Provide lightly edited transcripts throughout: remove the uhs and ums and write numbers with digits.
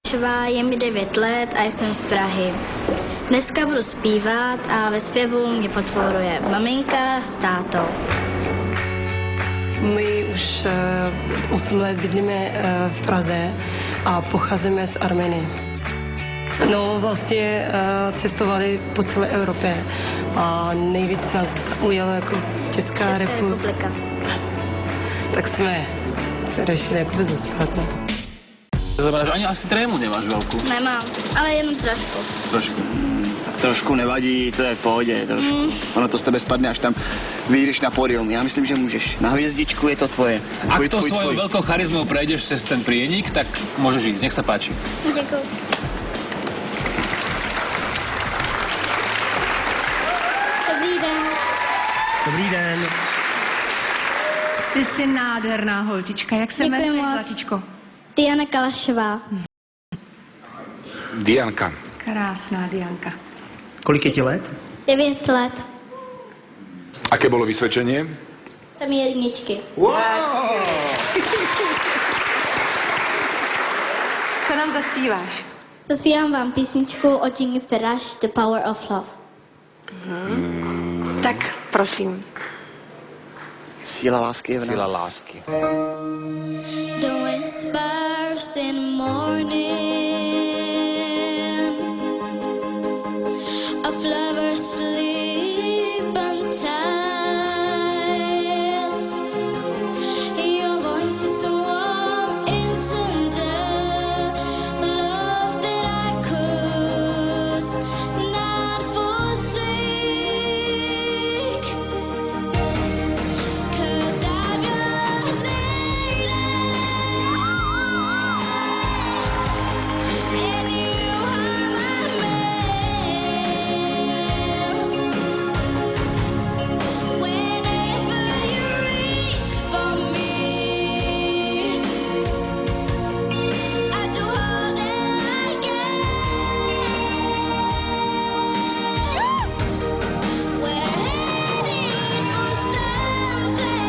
Je mi 9 let a jsem z Prahy. Dneska budu zpívat a ve zpěvu mě podporuje maminka s tátou. My už 8 let bydlíme v Praze a pocházíme z Arménie. No, vlastně cestovali po celé Evropě a nejvíc nás ujalo jako Česká republika. Tak jsme se řešili jakoby zastat. No. To znamená, že ani asi trému nemáš velkou? Nemám, ale jenom trošku. Trošku. Tak trošku nevadí, to je v pohodě, trošku. Ono to z tebe spadne, až tam vyjdeš na pódium. Já myslím, že můžeš. Na hvězdičku je to tvoje. Ak to svojou veľkou charizmou prejdeš přes ten prienik, tak môžeš ísť. Nech sa páči. Děkuji. Dobrý den. Dobrý den. Ty jsi nádherná holčička. Jak se jmenuješ, Zlatičko? Diana Kalašová. Dianka. Krásná Dianka. Kolik je ti let? 9 let. Aké bolo vysvedčenie? Jsem jedničky. Wow. Co nám zaspíváš? Zaspívám vám písničku od Jennifer Rush, The Power of Love. Tak prosím. Síla lásky je v nás. Síla lásky. The whispers in the morning of lovers sleep untied. Your voice is so warm and tender, love that I could not forsake. 'Cause I'm your lady, and you are my man. Whenever you reach for me, I do all that I can. We're heading for something,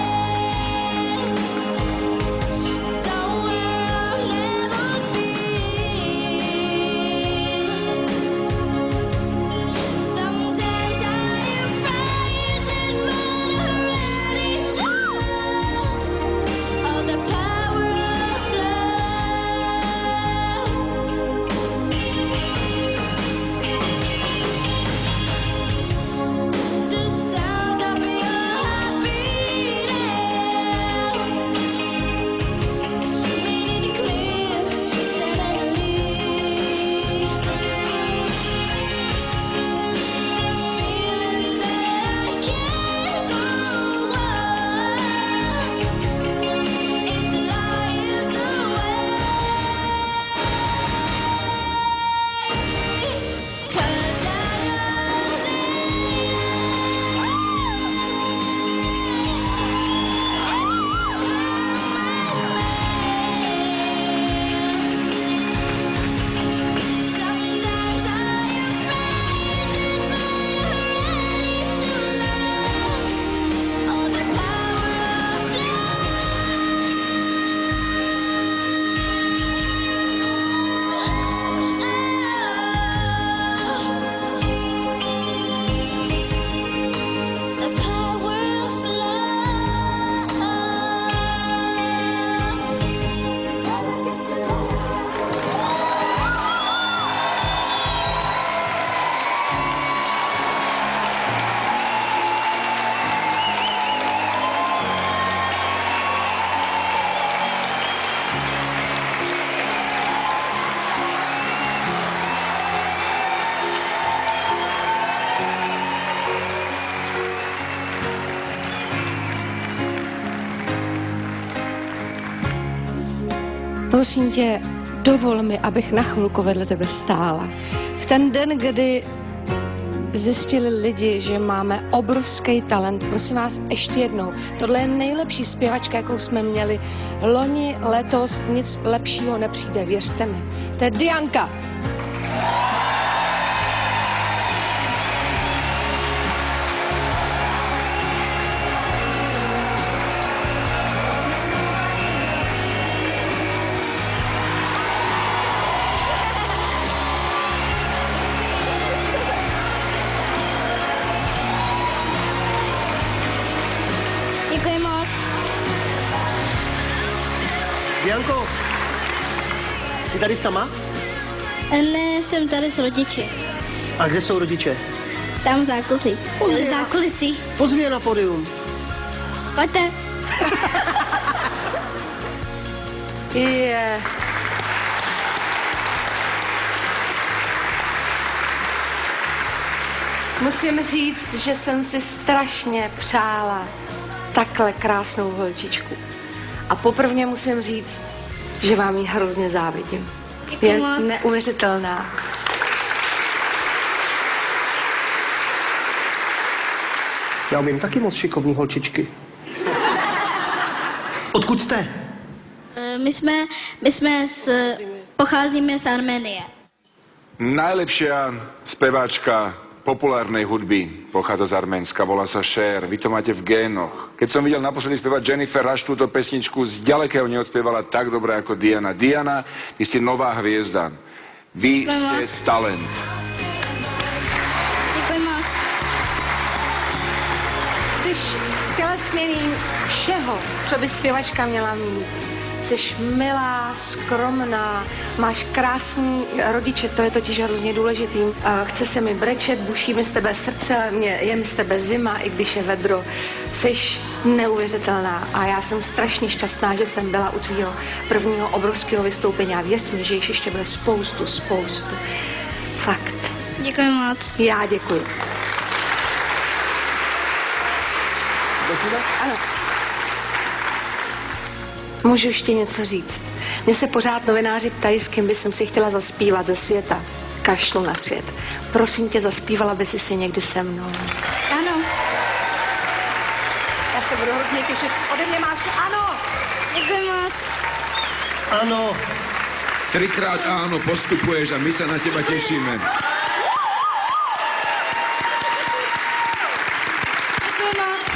somewhere I've never been. Sometimes I am frightened, but I'm ready to love. All the power of love. The sound of your heart beating, made it clear suddenly. The feeling that I can't go on is lies away. 'Cause I'm your lady, and you are my man. Sometimes I am frightened, but I'm ready to love. All the power of love. The power of Prosím tě, dovol mi, abych na chvilku vedle tebe stála. V ten den, kdy zjistili lidi, že máme obrovský talent, prosím vás ještě jednou, tohle je nejlepší zpěvačka, jakou jsme měli loni, letos, nic lepšího nepřijde, věřte mi. To je Dianka. Dianko, jsi tady sama? Ne, jsem tady s rodiči. A kde jsou rodiče? Tam v zákulisí. Pozvi je na pódium. Pojďte. Je. Musím říct, že jsem si strašně přála takhle krásnou holčičku. A poprvé musím říct, že vám ji hrozně závidím. Je moc. Neuvěřitelná. Já umím taky moc šikovný holčičky. Odkud jste? Pocházíme z Arménie. Najlepšia speváčka populárnej hudby pochádza z Arménska, volá sa Cher. Vy to máte v génoch. Keď som videl naposledy spievať Jennifer Rush túto pesničku, z ďalekého neodspievala tak dobre ako Diana. Diana, vy ste nová hviezda. Vy ste talent. Děkuji moc. Jsi ztělesněný všeho, co by zpěvačka měla mít. Jsi milá, skromná, máš krásný rodiče, to je totiž hrozně důležitý. Chce se mi brečet, buší mi z tebe srdce, je mi z tebe zima, i když je vedro. Jsi neuvěřitelná a já jsem strašně šťastná, že jsem byla u tvýho prvního obrovského vystoupení a věř mi, že jich ještě bude spoustu. Fakt. Děkuji moc. Já děkuji. Ano. Můžu ještě něco říct. Mně se pořád novináři ptají, s kým by jsem si chtěla zaspívat ze světa. Kašlu na svět. Prosím tě, zaspívala by si někdy se mnou. Ano. Já se budu hrozně těšit. Ode mě máš ano. Děkuji moc. Ano. 3krát áno, postupuješ a my sa na teba tešíme. Děkuji moc.